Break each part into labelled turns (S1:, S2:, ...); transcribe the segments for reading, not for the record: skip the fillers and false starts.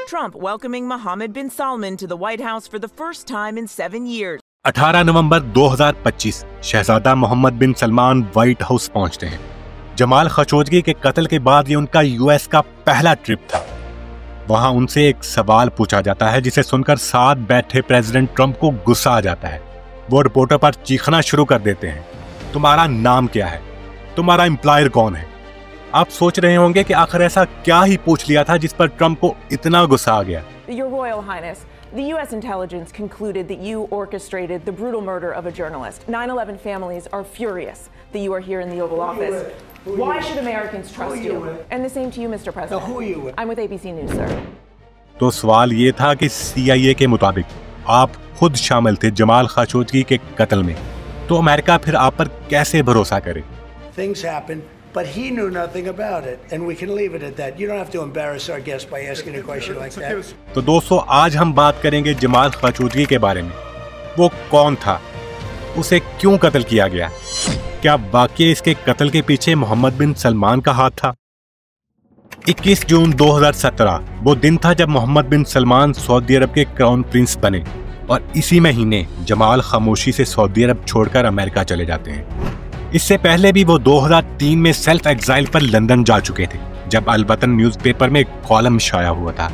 S1: Trump welcoming Mohammed bin Salman to the White House for the first time in 7 years.
S2: 18 नवंबर 2025 शहजादा Mohammed bin Salman White House पहुंचते हैं। Jamal Khashoggi के कत्ल के बाद ये उनका यूएस का पहला ट्रिप था। वहां उनसे एक सवाल पूछा जाता है जिसे सुनकर साथ बैठे प्रेसिडेंट ट्रंप को गुस्सा आ जाता है। वो रिपोर्टर पर चीखना शुरू कर देते हैं, तुम्हारा नाम क्या है, तुम्हारा एम्प्लॉयर कौन है। आप सोच रहे होंगे कि आखिर ऐसा क्या ही पूछ लिया था जिस पर ट्रंप को इतना गुस्सा आ गया।
S3: Your Royal Highness, the U.S. intelligence concluded that you orchestrated the brutal murder of a journalist. 9/11 families are furious that you are here in the Oval Office. Why should Americans trust you? And the same to you, Mr. President.
S4: Who are you with?
S3: I'm with ABC News, sir.
S2: तो सवाल ये था कि CIA के मुताबिक आप खुद शामिल थे जमाल खशोगी के कत्ल में, तो अमेरिका फिर आप पर कैसे भरोसा करे।
S4: Things happen. But he knew nothing about it, and we can leave it at that. You don't have to embarrass our guest by asking a question like that.
S2: तो दोस्तों, आज हम बात करेंगे जमाल खशोगी के बारे में। वो कौन था, उसे क्यों कत्ल किया गया, क्या वाकई इसके कत्ल के पीछे मोहम्मद बिन सलमान का हाथ था। 21 जून 2017 वो दिन था जब मोहम्मद बिन सलमान सऊदी अरब के क्राउन प्रिंस बने, और इसी महीने जमाल खामोशी से सऊदी अरब छोड़कर अमेरिका चले जाते हैं। इससे पहले भी वो 2003 में सेल्फ एग्जाइल पर लंदन जा चुके थे, जब अल वतन न्यूज़पेपर में एक कॉलम शाया हुआ था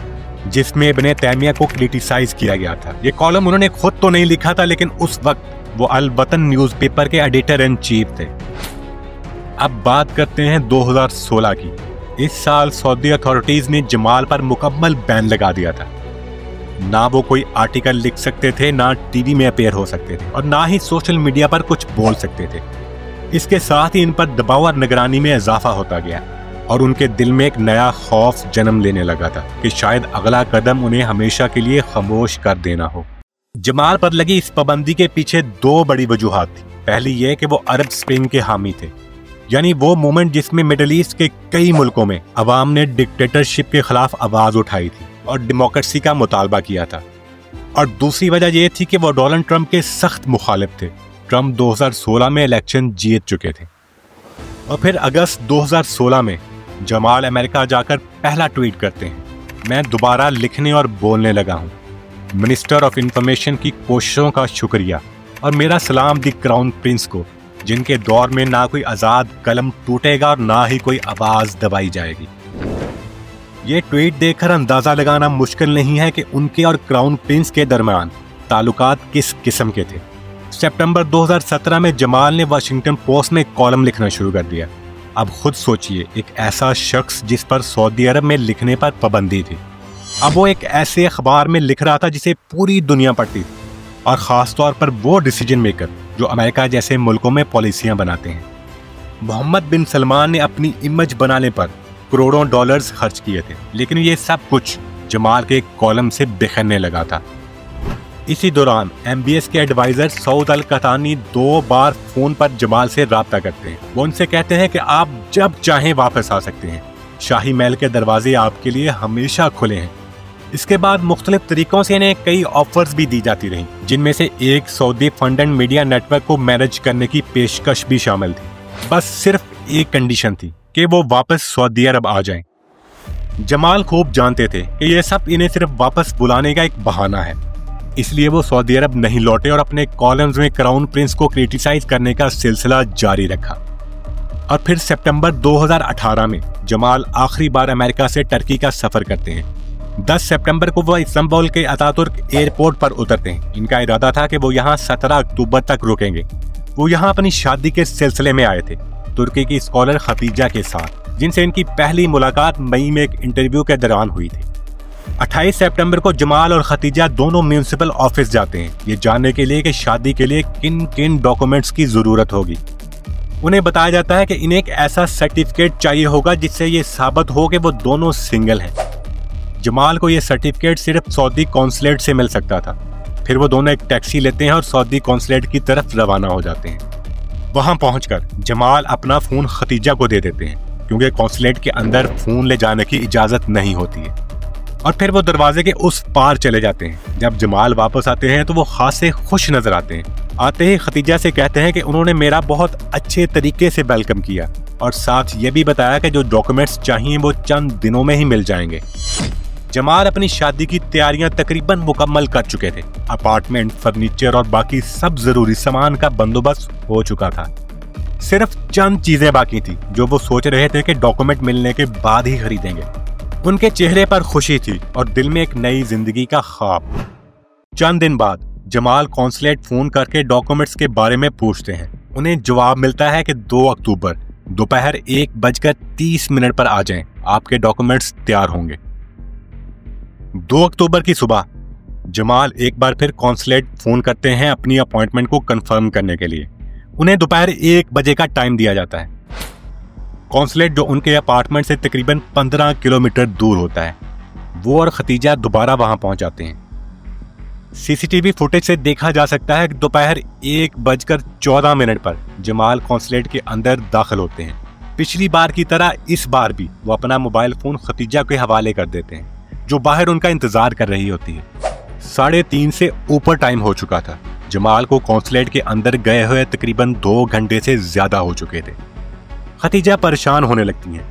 S2: जिसमें इब्ने तैमिया को क्रिटिसाइज किया गया था। ये कॉलम उन्होंने खुद तो नहीं लिखा था, लेकिन उस वक्त वो अल वतन न्यूज़पेपर के एडिटर इन चीफ थे। अब बात करते हैं 2016 की। इस साल सऊदी अथॉरिटीज ने जमाल पर मुकम्मल बैन लगा दिया था। ना वो कोई आर्टिकल लिख सकते थे, ना टीवी में अपेयर हो सकते थे, और ना ही सोशल मीडिया पर कुछ बोल सकते थे। इसके साथ ही इन पर दबाव और निगरानी में इजाफा होता गया, और उनके दिल में एक नया खौफ जन्म लेने लगा था कि शायद अगला कदम उन्हें हमेशा के लिए खामोश कर देना हो। जमाल पर लगी इस पाबंदी के पीछे दो बड़ी वजूहात थी। पहली ये कि वो अरब स्प्रिंग के हामी थे, यानी वो मूवमेंट जिसमें मिडिल ईस्ट के कई मुल्कों में अवाम ने डिक्टेटरशिप के खिलाफ आवाज उठाई थी और डेमोक्रेसी का मुतालबा किया था। और दूसरी वजह यह थी कि वो डोनाल्ड ट्रंप के सख्त मुखालिफ थे। ट्रंप 2016 में इलेक्शन जीत चुके थे। और फिर अगस्त 2016 में जमाल अमेरिका जाकर पहला ट्वीट करते हैं, मैं दोबारा लिखने और बोलने लगा हूँ। मिनिस्टर ऑफ इंफॉर्मेशन की कोशिशों का शुक्रिया, और मेरा सलाम दी क्राउन प्रिंस को, जिनके दौर में ना कोई आज़ाद कलम टूटेगा और ना ही कोई आवाज़ दबाई जाएगी। ये ट्वीट देखकर अंदाज़ा लगाना मुश्किल नहीं है कि उनके और क्राउन प्रिंस के दरमियान ताल्लुकात किस किस्म के थे। सितंबर 2017 में जमाल ने वाशिंगटन पोस्ट में कॉलम लिखना शुरू कर दिया। अब खुद सोचिए, एक ऐसा शख्स जिस पर सऊदी अरब में लिखने पर पाबंदी थी, अब वो एक ऐसे अखबार में लिख रहा था जिसे पूरी दुनिया पढ़ती थी, और ख़ास तौर पर वो डिसीजन मेकर जो अमेरिका जैसे मुल्कों में पॉलिसियां बनाते हैं। मोहम्मद बिन सलमान ने अपनी इमेज बनाने पर करोड़ों डॉलर्स खर्च किए थे, लेकिन ये सब कुछ जमाल के कॉलम से बिखरने लगा था। इसी दौरान MBS के एडवाइजर सऊद अल कतानी 2 बार फोन पर जमाल से राब्ता करते हैं। वो उनसे कहते हैं कि आप जब चाहें वापस आ सकते हैं, शाही महल के दरवाजे आपके लिए हमेशा खुले हैं। इसके बाद मुख्तलिफ तरीकों से इन्हें कई ऑफर्स भी दी जाती रहीं, जिनमें से एक Saudi fund and media network को मैनेज करने की पेशकश भी शामिल थी। बस सिर्फ एक कंडीशन थी कि वो वापस सऊदी अरब आ जाएं। जमाल खूब जानते थे कि यह सब इन्हें सिर्फ वापस बुलाने का एक बहाना है, इसलिए वो सऊदी अरब नहीं लौटे और अपने कॉलम्स में क्राउन प्रिंस को क्रिटिसाइज करने का सिलसिला जारी रखा। और फिर सितंबर 2018 में जमाल आखिरी बार अमेरिका से टर्की का सफर करते हैं। 10 सितंबर को वो इस्तांबुल के अतातुर्क एयरपोर्ट पर उतरते हैं। इनका इरादा था कि वो यहाँ 17 अक्टूबर तक रुकेंगे। वो यहाँ अपनी शादी के सिलसिले में आए थे, तुर्की की स्कॉलर खतीजा के साथ, जिनसे इनकी पहली मुलाकात मई में एक इंटरव्यू के दौरान हुई थी। 28 सितंबर को जमाल और खतीजा दोनों म्यूनिसिपल ऑफिस जाते हैं, ये जानने के लिए कि शादी के लिए किन किन डॉक्यूमेंट्स की जरूरत होगी। उन्हें बताया जाता है कि इन्हें एक ऐसा सर्टिफिकेट चाहिए होगा जिससे ये साबित हो कि वो दोनों सिंगल हैं। जमाल को ये सर्टिफिकेट सिर्फ सऊदी कॉन्सुलेट से मिल सकता था। फिर वो दोनों एक टैक्सी लेते हैं और सऊदी कॉन्सुलेट की तरफ रवाना हो जाते हैं। वहां पहुंचकर जमाल अपना फोन खतीजा को दे देते हैं, क्योंकि कॉन्सुलेट के अंदर फोन ले जाने की इजाजत नहीं होती है। और फिर वो दरवाजे के उस पार चले जाते हैं। जब जमाल वापस आते हैं तो वो खासे खुश नजर आते हैं। आते ही खतीजा से कहते हैं कि उन्होंने मेरा बहुत अच्छे तरीके से वेलकम किया, और साथ ये भी बताया कि जो डॉक्यूमेंट्स चाहिए वो चंद दिनों में ही मिल जाएंगे। जमाल अपनी शादी की तैयारियां तकरीबन मुकम्मल कर चुके थे। अपार्टमेंट, फर्नीचर और बाकी सब जरूरी सामान का बंदोबस्त हो चुका था। सिर्फ चंद चीजें बाकी थी जो वो सोच रहे थे कि डॉक्यूमेंट मिलने के बाद ही खरीदेंगे। उनके चेहरे पर खुशी थी और दिल में एक नई जिंदगी का ख्वाब। चंद दिन बाद जमाल कॉन्सुलेट फोन करके डॉक्यूमेंट्स के बारे में पूछते हैं। उन्हें जवाब मिलता है कि 2 अक्टूबर दोपहर 1:30 पर आ जाएं, आपके डॉक्यूमेंट्स तैयार होंगे। 2 अक्टूबर की सुबह जमाल एक बार फिर कॉन्सुलेट फोन करते हैं अपनी अपॉइंटमेंट को कंफर्म करने के लिए। उन्हें दोपहर 1 बजे का टाइम दिया जाता है। कॉन्सुलेट, जो उनके अपार्टमेंट से तकरीबन 15 किलोमीटर दूर होता है, वो और खतीजा दोबारा वहां पहुंच जाते हैं। सीसीटीवी फुटेज से देखा जा सकता है कि दोपहर 1:14 पर जमाल कॉन्सुलेट के अंदर दाखिल होते हैं। पिछली बार की तरह इस बार भी वो अपना मोबाइल फोन खतीजा के हवाले कर देते हैं, जो बाहर उनका इंतजार कर रही होती है। 3:30 से ऊपर टाइम हो चुका था। जमाल को कॉन्सुलेट के अंदर गए हुए तकरीबन 2 घंटे से ज्यादा हो चुके थे। खतीजा परेशान होने लगती हैं।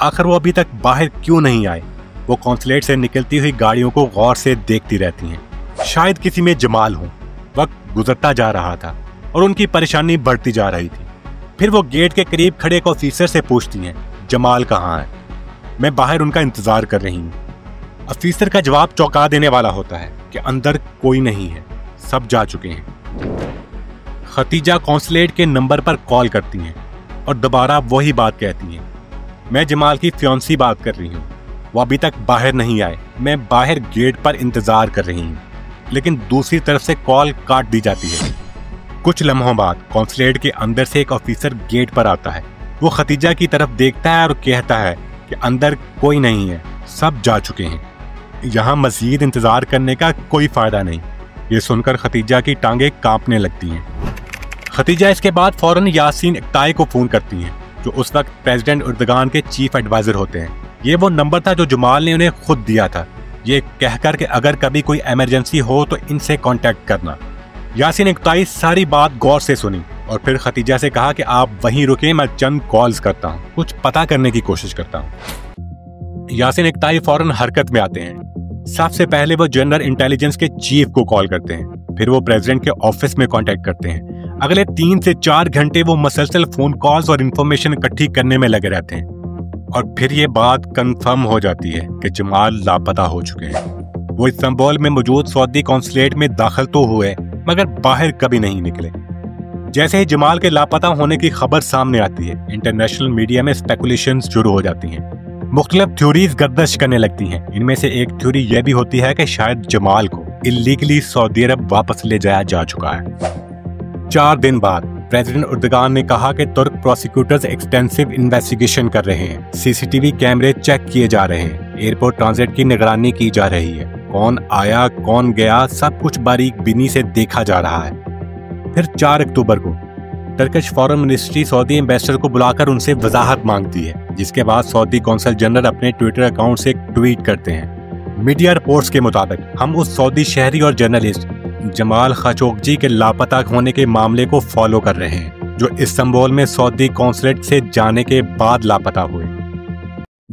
S2: आखिर वो अभी तक बाहर क्यों नहीं आए? वो कॉन्सुलेट से निकलती हुई गाड़ियों को गौर से देखती रहती हैं। शायद किसी में जमाल हो। वक्त गुजरता जा रहा था और उनकी परेशानी बढ़ती जा रही थी। फिर वो गेट के करीब खड़े एक ऑफिसर से पूछती हैं, जमाल कहाँ है? मैं बाहर उनका इंतजार कर रही हूँ। ऑफिसर का जवाब चौंका देने वाला होता है कि अंदर कोई नहीं है, सब जा चुके हैं। खतीजा कॉन्सुलेट के नंबर पर कॉल करती हैं और दोबारा वही बात कहती हैं, मैं जमाल की फियांसी बात कर रही हूँ, वो अभी तक बाहर नहीं आए, मैं बाहर गेट पर इंतजार कर रही हूँ। लेकिन दूसरी तरफ से कॉल काट दी जाती है। कुछ लम्हों बाद कॉन्सुलेट के अंदर से एक ऑफिसर गेट पर आता है। वो खतीजा की तरफ देखता है और कहता है कि अंदर कोई नहीं है, सब जा चुके हैं, यहाँ मजीद इंतजार करने का कोई फायदा नहीं। ये सुनकर खतीजा की टांगें कांपने लगती हैं। खतीजा इसके बाद फौरन यासीन इक्ताई को फोन करती हैं, जो उस वक्त प्रेसिडेंट एर्दोगान के चीफ एडवाइजर होते हैं। ये वो नंबर था जो जमाल ने उन्हें खुद दिया था, ये कहकर कि अगर कभी कोई इमरजेंसी हो तो इनसे कांटेक्ट करना। यासीन इक्ताई सारी बात गौर से सुनी और फिर खतीजा से कहा कि आप वहीं रुके, मैं चंद कॉल्स करता हूँ, कुछ पता करने की कोशिश करता हूँ। यासीन इक्ताई फौरन हरकत में आते हैं। सबसे पहले वो जनरल इंटेलिजेंस के चीफ को कॉल करते हैं, फिर वो प्रेसिडेंट के ऑफिस में कांटेक्ट करते हैं। अगले 3 से 4 घंटे वो मसलसल फोन कॉल्स और इन्फॉर्मेशन इकट्ठी करने में लगे रहते हैं और फिर ये बात कंफर्म हो जाती है कि जमाल लापता हो चुके हैं। वो इस्तांबुल में मौजूद सऊदी कॉन्सुलेट में दाखिल तो हुए मगर बाहर कभी नहीं निकले। जैसे ही जमाल के लापता होने की खबर सामने आती है, इंटरनेशनल मीडिया में स्पेकुलेशंस शुरू हो जाती हैं। मुख्तलिफ थ्योरीज गर्दिश करने लगती हैं। इनमें से एक थ्योरी यह भी होती है कि शायद जमाल को इलीगली सऊदी अरब वापस ले जाया जा चुका है। 4 दिन बाद प्रेसिडेंट एर्दोगान ने कहा कि तुर्क प्रोसिक्यूटर्स एक्सटेंसिव इन्वेस्टिगेशन कर रहे हैं, सीसीटीवी कैमरे चेक किए जा रहे हैं, एयरपोर्ट ट्रांजिट की निगरानी की जा रही है, कौन आया कौन गया सब कुछ बारीक बीनी से देखा जा रहा है। फिर 4 अक्टूबर को Turkish foreign ministry Saudi ambassador को बुलाकर उनसे वजाहत मांगती है, जिसके बाद सऊदी कौंसल जनरल अपने ट्विटर अकाउंट से एक ट्वीट करते हैं। मीडिया रिपोर्ट्स के मुताबिक हम उस सऊदी शहरी और जर्नलिस्ट जमाल खशोगी के लापता होने के मामले को फॉलो कर रहे हैं, जो इस्तांबुल में सऊदी कॉन्सुलेट से जाने के बाद लापता हुए।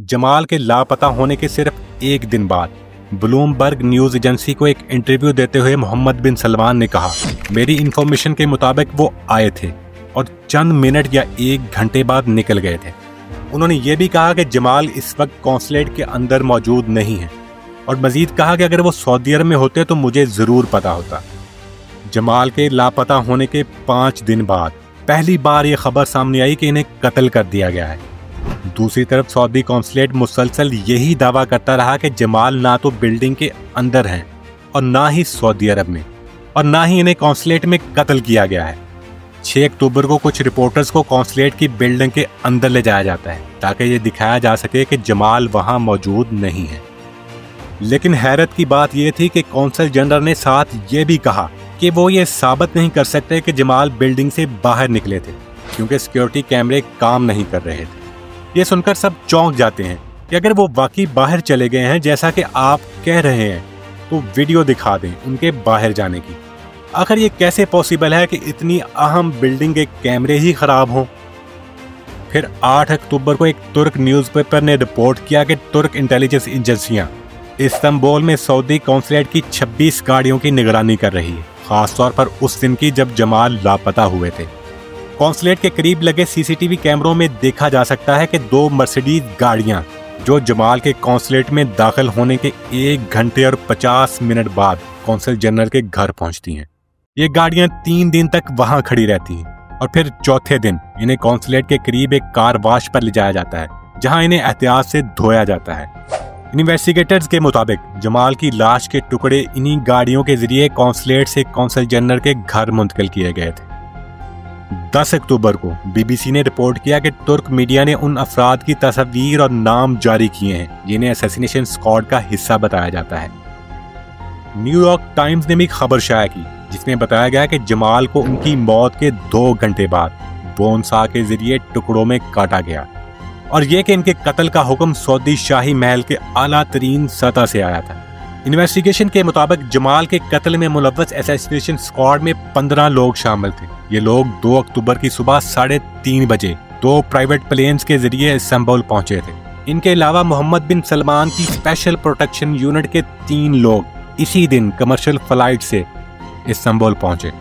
S2: जमाल के लापता होने के सिर्फ 1 दिन बाद ब्लूमबर्ग न्यूज एजेंसी को एक इंटरव्यू देते हुए मोहम्मद बिन सलमान ने कहा, मेरी इंफॉर्मेशन के मुताबिक वो आए थे और चंद मिनट या 1 घंटे बाद निकल गए थे। उन्होंने ये भी कहा कि जमाल इस वक्त कॉन्सुलेट के अंदर मौजूद नहीं है और मजीद कहा कि अगर वो सऊदी अरब में होते तो मुझे जरूर पता होता। जमाल के लापता होने के 5 दिन बाद पहली बार ये खबर सामने आई कि इन्हें कत्ल कर दिया गया है। दूसरी तरफ सऊदी कॉन्सुलेट मुसलसल यही दावा करता रहा कि जमाल ना तो बिल्डिंग के अंदर हैं और ना ही सऊदी अरब में और ना ही इन्हें कॉन्सुलेट में कत्ल किया गया है। 6 अक्टूबर को कुछ रिपोर्टर्स को कॉन्सुलेट की बिल्डिंग के अंदर ले जाया जाता है ताकि ये दिखाया जा सके कि जमाल वहां मौजूद नहीं है। लेकिन हैरत की बात यह थी कि कौंसल जनरल ने साथ ये भी कहा कि वो ये साबित नहीं कर सकते कि जमाल बिल्डिंग से बाहर निकले थे क्योंकि सिक्योरिटी कैमरे काम नहीं कर रहे थे। ये सुनकर सब चौंक जाते हैं कि अगर वो वाकई बाहर चले गए हैं जैसा कि आप कह रहे हैं तो वीडियो दिखा दें उनके बाहर जाने की। आखिर ये कैसे पॉसिबल है कि इतनी अहम बिल्डिंग के कैमरे ही खराब हों। फिर 8 अक्टूबर को एक तुर्क न्यूज़पेपर ने रिपोर्ट किया कि तुर्क इंटेलिजेंस एजेंसियां इस्तांबुल में सऊदी कौंसलेट की 26 गाड़ियों की निगरानी कर रही है, खासतौर पर उस दिन की जब जमाल लापता हुए थे। कौंसलेट के करीब लगे सीसीटीवी कैमरों में देखा जा सकता है कि 2 मर्सिडीज गाड़ियां जो जमाल के कौंसलेट में दाखिल होने के 1 घंटे और 50 मिनट बाद कौंसल जनरल के घर पहुंचती हैं। ये गाड़ियां 3 दिन तक वहां खड़ी रहती हैं और फिर चौथे दिन इन्हें कौंसलेट के करीब एक कार वाश पर ले जाया जाता है, जहां इन्हें एहतियात से धोया जाता है। इन्वेस्टिगेटर्स के मुताबिक जमाल की लाश के टुकड़े इन्हीं गाड़ियों के जरिए कौंसलेट से कौंसल जनरल के घर मुंतकिल किए गए थे। 10 अक्टूबर को बीबीसी ने रिपोर्ट किया कि तुर्क मीडिया ने उन अफराद की तस्वीर और नाम जारी किए हैं जिन्हें असैसिनेशन स्क्वाड का हिस्सा बताया जाता है। न्यूयॉर्क टाइम्स ने भी खबर शाया की जिसमें बताया गया कि जमाल को उनकी मौत के 2 घंटे बाद बोनसा के जरिए टुकड़ों में काटा गया और यह कि इनके कत्ल का हुक्म सऊदी शाही महल के आला तरीन सतह से आया था। इन्वेस्टिगेशन के मुताबिक जमाल के कत्ल में मुलव्वस असैसिनेशन स्क्वाड में 15 लोग शामिल थे। ये लोग 2 अक्टूबर की सुबह 3:30 बजे 2 प्राइवेट प्लेन्स के जरिए इस्तांबुल पहुंचे थे। इनके अलावा मोहम्मद बिन सलमान की स्पेशल प्रोटेक्शन यूनिट के 3 लोग इसी दिन कमर्शियल फ्लाइट से इस्तांबुल पहुंचे।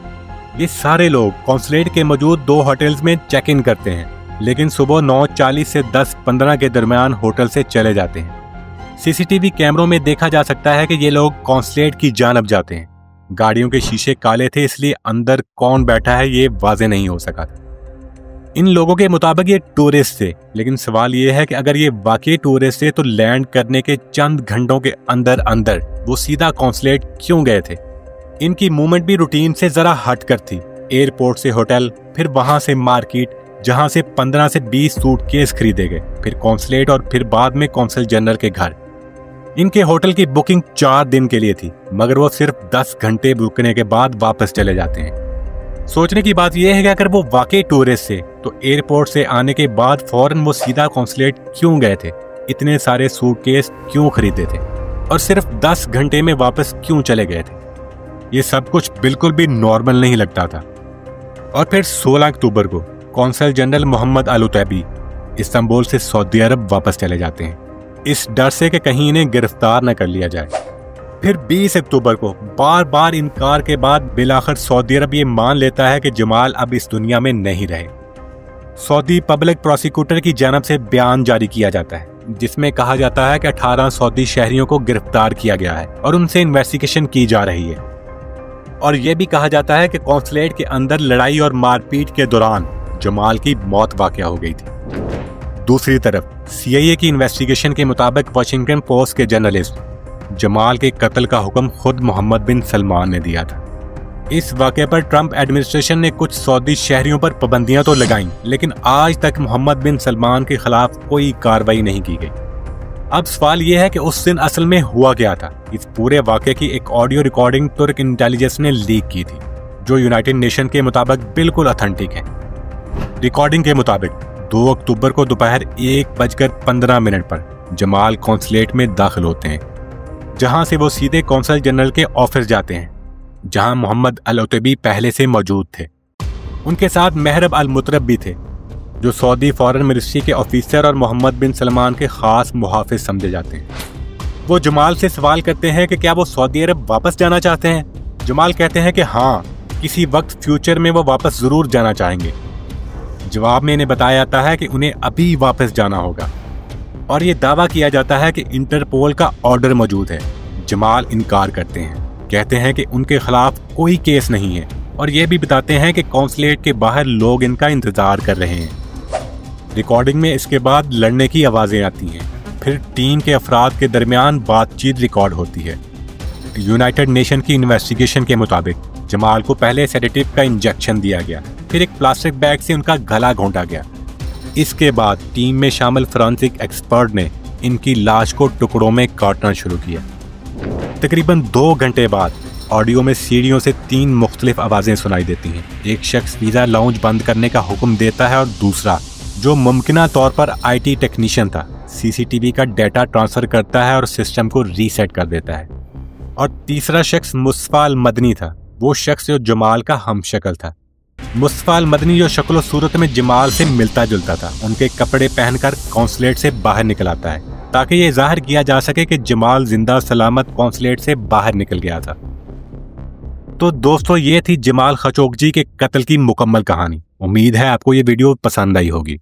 S2: ये सारे लोग कौंसलेट के मौजूद 2 होटल्स में चेक इन करते हैं, लेकिन सुबह 9:40 से 10:15 के दरमियान होटल से चले जाते हैं। सीसीटीवी कैमरों में देखा जा सकता है कि ये लोग कौंसलेट की जानब जाते हैं। गाड़ियों के शीशे काले थे, इसलिए अंदर कौन बैठा है ये वाज़ेह नहीं हो सका था। इन लोगों के मुताबिक ये टूरिस्ट थे, लेकिन सवाल ये है कि अगर ये वाकई टूरिस्ट थे तो लैंड करने के चंद घंटों के अंदर अंदर वो सीधा कौंसलेट क्यों गए थे। इनकी मूवमेंट भी रूटीन से जरा हटकर थी। एयरपोर्ट से होटल, फिर वहां से मार्केट, जहां से 15 से 20 सूटकेस खरीदे गए, फिर कौंसलेट और फिर बाद में कौंसल जनरल के घर। इनके होटल की बुकिंग 4 दिन के लिए थी, मगर वो सिर्फ 10 घंटे रुकने के बाद वापस चले जाते हैं। सोचने की बात यह है कि अगर वो वाकई टूरिस्ट थे तो एयरपोर्ट से आने के बाद फौरन वो सीधा कौंसलेट क्यों गए थे, इतने सारे सूटकेस क्यों खरीदे थे और सिर्फ 10 घंटे में वापस क्यों चले गए थे। ये सब कुछ बिल्कुल भी नॉर्मल नहीं लगता था। और फिर 16 अक्टूबर को कौंसल जनरल मोहम्मद अल उतैबी इस्तांबुल से सऊदी अरब वापस चले जाते हैं, इस डर से कि कहीं इन्हें गिरफ्तार न कर लिया जाए। फिर 20 अक्टूबर को बार बार इनकार के बाद बिलाखिर सऊदी अरब ये मान लेता है कि जमाल अब इस दुनिया में नहीं रहे। सऊदी पब्लिक प्रोसिक्यूटर की जानब से बयान जारी किया जाता है जिसमें कहा जाता है कि 18 सऊदी शहरियों को गिरफ्तार किया गया है और उनसे इन्वेस्टिगेशन की जा रही है। और यह भी कहा जाता है कि कौंसलेट के अंदर लड़ाई और मारपीट के दौरान जमाल की मौत वाक़या हो गई थी। दूसरी तरफ CIA की इन्वेस्टिगेशन के मुताबिक वाशिंगटन पोस्ट के जर्नलिस्ट जमाल के कत्ल का हुक्म खुद मोहम्मद बिन सलमान ने दिया था। इस वाक़े पर ट्रंप एडमिनिस्ट्रेशन ने कुछ सऊदी शहरियों पर पाबंदियां तो लगाईं, लेकिन आज तक मोहम्मद बिन सलमान के खिलाफ कोई कार्रवाई नहीं की गई। अब सवाल यह है कि उस दिन असल में हुआ क्या था। इस पूरे वाक़े की एक ऑडियो रिकॉर्डिंग तुर्क इंटेलिजेंस ने लीक की थी, जो यूनाइटेड नेशन के मुताबिक बिल्कुल ऑथेंटिक है। रिकॉर्डिंग के मुताबिक 2 अक्टूबर को दोपहर 1:15 पर जमाल कौंसलेट में दाखिल होते हैं, जहां से वो सीधे कौंसल जनरल के ऑफिस जाते हैं, जहां मोहम्मद अल उतैबी पहले से मौजूद थे। उनके साथ महरब अल मुतरब भी थे, जो सऊदी फॉरेन मिनिस्ट्री के ऑफिसर और मोहम्मद बिन सलमान के खास मुहाफिज समझे जाते हैं। वो जमाल से सवाल करते हैं कि क्या वो सऊदी अरब वापस जाना चाहते हैं। जमाल कहते हैं कि हाँ, किसी वक्त फ्यूचर में वो वापस जरूर जाना चाहेंगे। जवाब में इन्हें बताया जाता है कि उन्हें अभी वापस जाना होगा और ये दावा किया जाता है कि इंटरपोल का ऑर्डर मौजूद है। जमाल इनकार करते हैं, कहते हैं कि उनके खिलाफ कोई केस नहीं है और ये भी बताते हैं कि कौंसलेट के बाहर लोग इनका इंतजार कर रहे हैं। रिकॉर्डिंग में इसके बाद लड़ने की आवाजें आती हैं, फिर टीम के अफराद के दरमियान बातचीत रिकॉर्ड होती है। यूनाइटेड नेशन की इन्वेस्टिगेशन के मुताबिक जमाल को पहले सेडेटिव का इंजेक्शन दिया गया, फिर एक प्लास्टिक बैग से उनका गला घोंटा गया। इसके बाद टीम में शामिल फोरेंसिक एक्सपर्ट ने इनकी लाश को टुकड़ों में काटना शुरू किया। तकरीबन 2 घंटे बाद ऑडियो में सीढ़ियों से 3 मुख्तलिफ आवाज़ें सुनाई देती हैं। एक शख्स वीज़ा लाउंज बंद करने का हुक्म देता है और दूसरा, जो मुमकिना तौर पर IT टेक्नीशियन था, CCTV का डेटा ट्रांसफ़र करता है और सिस्टम को रीसेट कर देता है। और तीसरा शख्स मुस्तफ़ा अल मदनी था, वो शख्स जो जमाल का हमशक्ल था। मुस्तफा अल मदनी जो शक्ल सूरत में जमाल से मिलता जुलता था, उनके कपड़े पहनकर कॉन्सुलेट से बाहर निकल आता है ताकि ये जाहिर किया जा सके कि जमाल जिंदा सलामत कॉन्सुलेट से बाहर निकल गया था। तो दोस्तों, ये थी जमाल खशोगी के कत्ल की मुकम्मल कहानी। उम्मीद है आपको ये वीडियो पसंद आई होगी।